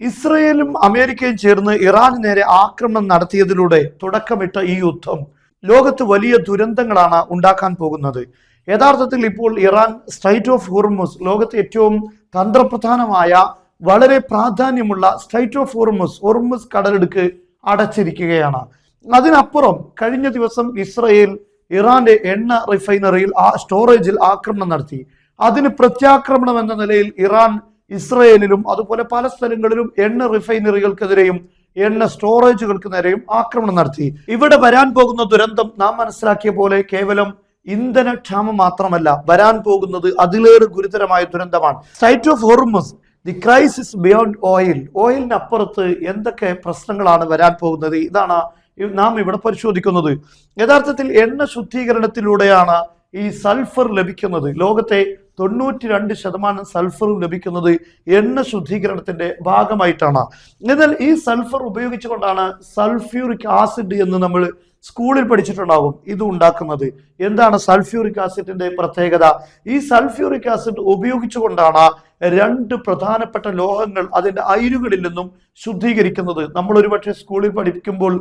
ഇസ്രയേലും അമേരിക്കയും ചേർന്ന് ഇറാന് നേരെ ആക്രമണം നടത്തിയതിലൂടെ തുടക്കമിട്ട ഈ യുദ്ധം ലോകത്ത് വലിയ ദുരന്തങ്ങളാണ് ഉണ്ടാക്കാൻ പോകുന്നത്. യഥാർത്ഥത്തിൽ ഇപ്പോൾ ഇറാൻ സ്ട്രൈറ്റ് ഓഫ് ഹോർമുസ്, ലോകത്തെ ഏറ്റവും തന്ത്രപ്രധാനമായ വളരെ പ്രാധാന്യമുള്ള സ്ട്രൈറ്റ് ഓഫ് ഹോർമുസ് കടലിടുക്ക് അടച്ചിരിക്കുകയാണ്. അതിനപ്പുറം കഴിഞ്ഞ ദിവസം ഇസ്രയേൽ ഇറാന്റെ എണ്ണ റിഫൈനറിയിൽ സ്റ്റോറേജിൽ ആക്രമണം നടത്തി. അതിന് പ്രത്യാക്രമണം എന്ന നിലയിൽ ഇറാൻ ഇസ്രയേലിലും അതുപോലെ പല സ്ഥലങ്ങളിലും എണ്ണ റിഫൈനറികൾക്കെതിരെയും എണ്ണ സ്റ്റോറേജുകൾക്ക് നേരെയും ആക്രമണം നടത്തി. ഇവിടെ വരാൻ പോകുന്ന ദുരന്തം നാം മനസ്സിലാക്കിയ പോലെ കേവലം ഇന്ധനക്ഷാമം മാത്രമല്ല, വരാൻ പോകുന്നത് അതിലേറെ ഗുരുതരമായ ദുരന്തമാണ്. Strait of Hormuz, the crisis beyond oil. ഓയിലിനപ്പുറത്ത് എന്തൊക്കെ പ്രശ്നങ്ങളാണ് വരാൻ പോകുന്നത്? ഇതാണ് നാം ഇവിടെ പരിശോധിക്കുന്നത്. യഥാർത്ഥത്തിൽ എണ്ണ ശുദ്ധീകരണത്തിലൂടെയാണ് ഈ സൾഫർ ലഭിക്കുന്നത്. ലോകത്തെ 92% സൾഫറും ലഭിക്കുന്നത് എണ്ണ ശുദ്ധീകരണത്തിന്റെ ഭാഗമായിട്ടാണ്. എന്നാൽ ഈ സൾഫർ ഉപയോഗിച്ചുകൊണ്ടാണ് സൾഫ്യൂറിക് ആസിഡ് എന്ന് നമ്മൾ സ്കൂളിൽ പഠിച്ചിട്ടുണ്ടാകും ഇത് ഉണ്ടാക്കുന്നത്. എന്താണ് സൾഫ്യൂറിക് ആസിഡിന്റെ പ്രത്യേകത? ഈ സൾഫ്യൂറിക് ആസിഡ് ഉപയോഗിച്ചുകൊണ്ടാണ് 2 പ്രധാനപ്പെട്ട ലോഹങ്ങൾ അതിന്റെ അയിരുകളിൽ നിന്നും ശുദ്ധീകരിക്കുന്നത്. നമ്മൾ ഒരുപക്ഷെ സ്കൂളിൽ പഠിക്കുമ്പോൾ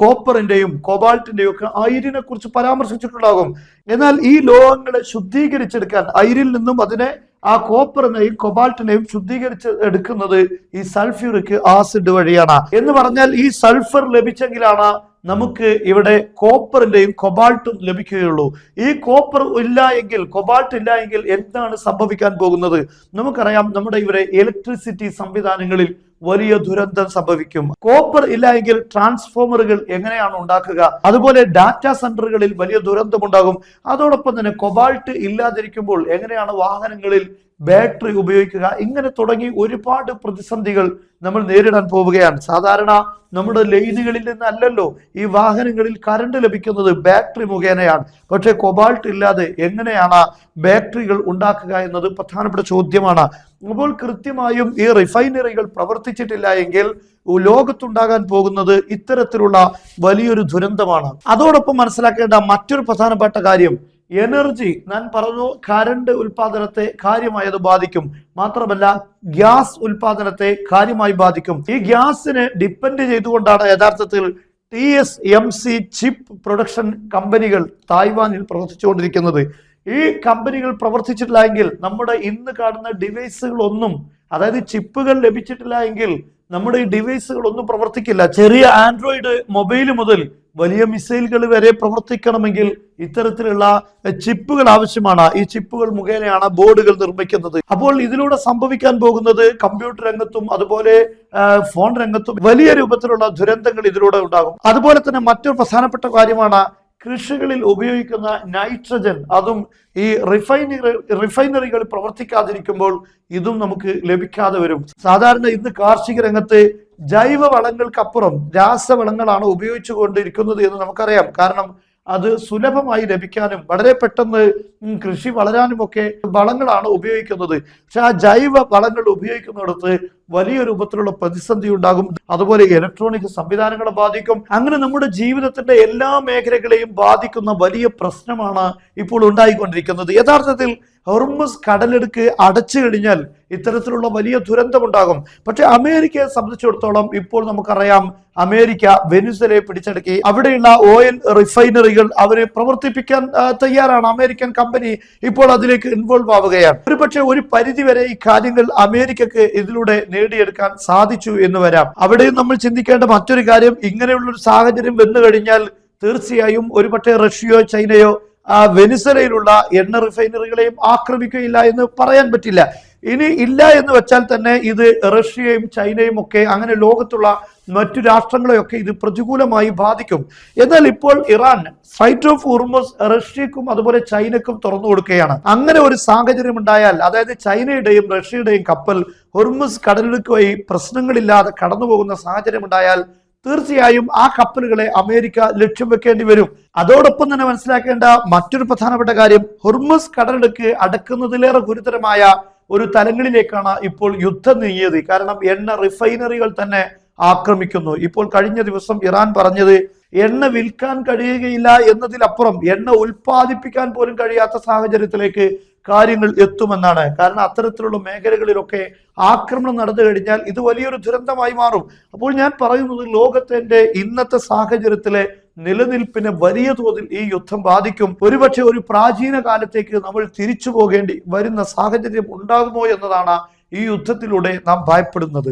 കോപ്പറിന്റെയും കൊബാൾട്ടിന്റെയും ഒക്കെ അയിരിനെ കുറിച്ച് പരാമർശിച്ചിട്ടുണ്ടാകും. എന്നാൽ ഈ ലോഹങ്ങളെ ശുദ്ധീകരിച്ചെടുക്കാൻ അയിരിൽ നിന്നും അതിനെ ആ കോപ്പറിനെയും കൊബാൾട്ടിനെയും ശുദ്ധീകരിച്ച് എടുക്കുന്നത് ഈ സൾഫ്യൂറിക് ആസിഡ് വഴിയാണ്. എന്ന് പറഞ്ഞാൽ ഈ സൾഫർ ലഭിച്ചെങ്കിലാണ് നമുക്ക് ഇവിടെ കോപ്പറിന്റെയും കൊബാൾട്ടും ലഭിക്കുകയുള്ളൂ. ഈ കോപ്പർ ഇല്ല എങ്കിൽ, കൊബാൾട്ട് ഇല്ല എങ്കിൽ എന്താണ് സംഭവിക്കാൻ പോകുന്നത്? നമുക്കറിയാം, നമ്മുടെ ഇവിടെ ഇലക്ട്രിസിറ്റി സംവിധാനങ്ങളിൽ വലിയ ദുരന്തം സംഭവിക്കും. കോപ്പർ ഇല്ല എങ്കിൽ ട്രാൻസ്ഫോമറുകൾ എങ്ങനെയാണ് ഉണ്ടാക്കുക? അതുപോലെ ഡാറ്റാ സെന്ററുകളിൽ വലിയ ദുരന്തമുണ്ടാകും. അതോടൊപ്പം തന്നെ കൊബാൾട്ട് ഇല്ലാതിരിക്കുമ്പോൾ എങ്ങനെയാണ് വാഹനങ്ങളിൽ ബാറ്ററി ഉപയോഗിക്കുക? ഇങ്ങനെ തുടങ്ങി ഒരുപാട് പ്രതിസന്ധികൾ നമ്മൾ നേരിടാൻ പോവുകയാണ്. സാധാരണ നമ്മുടെ ലൈനുകളിൽ നിന്നല്ലല്ലോ ഈ വാഹനങ്ങളിൽ കറണ്ട് ലഭിക്കുന്നത്, ബാറ്ററി മുഖേനയാണ്. പക്ഷെ കൊബാൾട്ട് ഇല്ലാതെ എങ്ങനെയാണ് ബാറ്ററികൾ ഉണ്ടാക്കുക എന്നത് പ്രധാനപ്പെട്ട ചോദ്യമാണ്. അപ്പോൾ കൃത്യമായും ഈ റിഫൈനറികൾ പ്രവർത്തിച്ചിട്ടില്ല എങ്കിൽ ലോകത്തുണ്ടാകാൻ പോകുന്നത് ഇത്തരത്തിലുള്ള വലിയൊരു ദുരന്തമാണ്. അതോടൊപ്പം മനസ്സിലാക്കേണ്ട മറ്റൊരു പ്രധാനപ്പെട്ട കാര്യം, എനർജി. ഞാൻ പറഞ്ഞു, കറണ്ട് ഉൽപാദനത്തെ കാര്യമായി അത് ബാധിക്കും. മാത്രമല്ല ഗ്യാസ് ഉൽപാദനത്തെ കാര്യമായി ബാധിക്കും. ഈ ഗ്യാസിനെ ഡിപ്പെൻഡ് ചെയ്തുകൊണ്ടാണ് യഥാർത്ഥത്തിൽ TSMC ചിപ്പ് പ്രൊഡക്ഷൻ കമ്പനികൾ തായ്വാനിൽ പ്രവർത്തിച്ചുകൊണ്ടിരിക്കുന്നത്. ഈ കമ്പനികൾ പ്രവർത്തിച്ചിട്ടില്ല എങ്കിൽ നമ്മുടെ ഇന്ന് കാണുന്ന ഡിവൈസുകളൊന്നും, അതായത് ചിപ്പുകൾ ലഭിച്ചിട്ടില്ല എങ്കിൽ നമ്മുടെ ഈ ഡിവൈസുകളൊന്നും പ്രവർത്തിക്കില്ല. ചെറിയ ആൻഡ്രോയിഡ് മൊബൈൽ മുതൽ വലിയ മിസൈലുകൾ വരെ പ്രവർത്തിക്കണമെങ്കിൽ ഇത്തരത്തിലുള്ള ചിപ്പുകൾ ആവശ്യമാണ്. ഈ ചിപ്പുകൾ മുഖേനയാണ് ബോർഡുകൾ നിർമ്മിക്കുന്നത്. അപ്പോൾ ഇതിലൂടെ സംഭവിക്കാൻ പോകുന്നത് കമ്പ്യൂട്ടർ രംഗത്തും അതുപോലെ ഫോൺ രംഗത്തും വലിയ രൂപത്തിലുള്ള ദുരന്തങ്ങൾ ഇതിലൂടെ ഉണ്ടാകും. അതുപോലെ തന്നെ മറ്റൊരു പ്രധാനപ്പെട്ട കാര്യമാണ് കൃഷികളിൽ ഉപയോഗിക്കുന്ന നൈട്രജൻ. അതും ഈ റിഫൈനറികൾ പ്രവർത്തിക്കാതിരിക്കുമ്പോൾ ഇതും നമുക്ക് ലഭിക്കാതെ വരും. സാധാരണ ഇന്ന് കാർഷിക രംഗത്ത് ജൈവ വളങ്ങൾക്കപ്പുറം രാസവളങ്ങളാണ് ഉപയോഗിച്ചു കൊണ്ടിരിക്കുന്നത് എന്ന് നമുക്കറിയാം. കാരണം അത് സുലഭമായി ലഭിക്കാനും വളരെ പെട്ടെന്ന് കൃഷി വളരാനുമൊക്കെ വളങ്ങളാണ് ഉപയോഗിക്കുന്നത്. പക്ഷെ ആ ജൈവ വളങ്ങൾ ഉപയോഗിക്കുന്നിടത്ത് വലിയ രൂപത്തിലുള്ള പ്രതിസന്ധി ഉണ്ടാകും. അതുപോലെ ഇലക്ട്രോണിക് സംവിധാനങ്ങളെ ബാധിക്കും. അങ്ങനെ നമ്മുടെ ജീവിതത്തിന്റെ എല്ലാ മേഖലകളെയും ബാധിക്കുന്ന വലിയ പ്രശ്നമാണ് ഇപ്പോൾ ഉണ്ടായിക്കൊണ്ടിരിക്കുന്നത്. യഥാർത്ഥത്തിൽ ഹോർമുസ് കടലിടുക്ക് അടച്ചു കഴിഞ്ഞാൽ ഇത്തരത്തിലുള്ള വലിയ ദുരന്തമുണ്ടാകും. പക്ഷെ അമേരിക്കയെ സംബന്ധിച്ചിടത്തോളം ഇപ്പോൾ നമുക്കറിയാം, അമേരിക്ക വെനിസ്വേലയെ പിടിച്ചടക്കി അവിടെയുള്ള ഓയിൽ റിഫൈനറികൾ അവരെ പ്രവർത്തിപ്പിക്കാൻ തയ്യാറാണ്. അമേരിക്കൻ കമ്പനി ഇപ്പോൾ അതിലേക്ക് ഇൻവോൾവ് ആവുകയാണ്. ഒരുപക്ഷെ ഒരു പരിധിവരെ ഈ കാര്യങ്ങൾ അമേരിക്കക്ക് ഇതിലൂടെ നേടിയെടുക്കാൻ സാധിച്ചു എന്ന് വരാം. അവിടെയും നമ്മൾ ചിന്തിക്കേണ്ട മറ്റൊരു കാര്യം, ഇങ്ങനെയുള്ളൊരു സാഹചര്യം വന്നു കഴിഞ്ഞാൽ തീർച്ചയായും ഒരുപക്ഷെ റഷ്യയോ ചൈനയോ വെനിസ്വേലയിലുള്ള എണ്ണ റിഫൈനറികളെയും ആക്രമിക്കുകയില്ല എന്ന് പറയാൻ പറ്റില്ല. ഇനി ഇല്ല എന്ന് വെച്ചാൽ തന്നെ ഇത് റഷ്യയും ചൈനയും ഒക്കെ, അങ്ങനെ ലോകത്തുള്ള മറ്റു രാഷ്ട്രങ്ങളെയൊക്കെ ഇത് പ്രതികൂലമായി ബാധിക്കും. എന്നാൽ ഇപ്പോൾ ഇറാൻ സ്ട്രൈറ്റ് ഓഫ് ഹോർമുസ് റഷ്യക്കും അതുപോലെ ചൈനക്കും തുറന്നു കൊടുക്കുകയാണ്. അങ്ങനെ ഒരു സാഹചര്യം ഉണ്ടായാൽ, അതായത് ചൈനയുടെയും റഷ്യയുടെയും കപ്പൽ ഹോർമുസ് കടലിടുക്ക് വഴി പ്രശ്നങ്ങളില്ലാതെ കടന്നു പോകുന്ന സാഹചര്യം ഉണ്ടായാൽ തീർച്ചയായും ആ കപ്പലുകളെ അമേരിക്ക ലക്ഷ്യം വെക്കേണ്ടി വരും. അതോടൊപ്പം തന്നെ മനസ്സിലാക്കേണ്ട മറ്റൊരു പ്രധാനപ്പെട്ട കാര്യം, ഹോർമുസ് കടലിടുക്ക് അടക്കുന്നതിലേറെ ഗുരുതരമായ ഒരു തലങ്ങളിലേക്കാണ് ഇപ്പോൾ യുദ്ധം നീങ്ങിയത്. കാരണം എണ്ണ റിഫൈനറികൾ തന്നെ ആക്രമിക്കുന്നു. ഇപ്പോൾ കഴിഞ്ഞ ദിവസം ഇറാൻ പറഞ്ഞത് എണ്ണ വിൽക്കാൻ കഴിയുകയില്ല എന്നതിലപ്പുറം എണ്ണ ഉൽപ്പാദിപ്പിക്കാൻ പോലും കഴിയാത്ത സാഹചര്യത്തിലേക്ക് കാര്യങ്ങൾ എത്തുമെന്നാണ്. കാരണം അത്തരത്തിലുള്ള മേഖലകളിലൊക്കെ ആക്രമണം നടന്നു കഴിഞ്ഞാൽ ഇത് വലിയൊരു ദുരന്തമായി മാറും. അപ്പോൾ ഞാൻ പറയുന്നത് ലോകത്തിന്റെ ഇന്നത്തെ സാഹചര്യത്തിലെ നിലനിൽപ്പിനെ വലിയ തോതിൽ ഈ യുദ്ധം ബാധിക്കും. ഒരുപക്ഷെ ഒരു പ്രാചീന കാലത്തേക്ക് നമ്മൾ തിരിച്ചു പോകേണ്ടി വരുന്ന സാഹചര്യം ഉണ്ടാകുമോ എന്നതാണ് ഈ യുദ്ധത്തിലൂടെ നാം ഭയപ്പെടുന്നത്.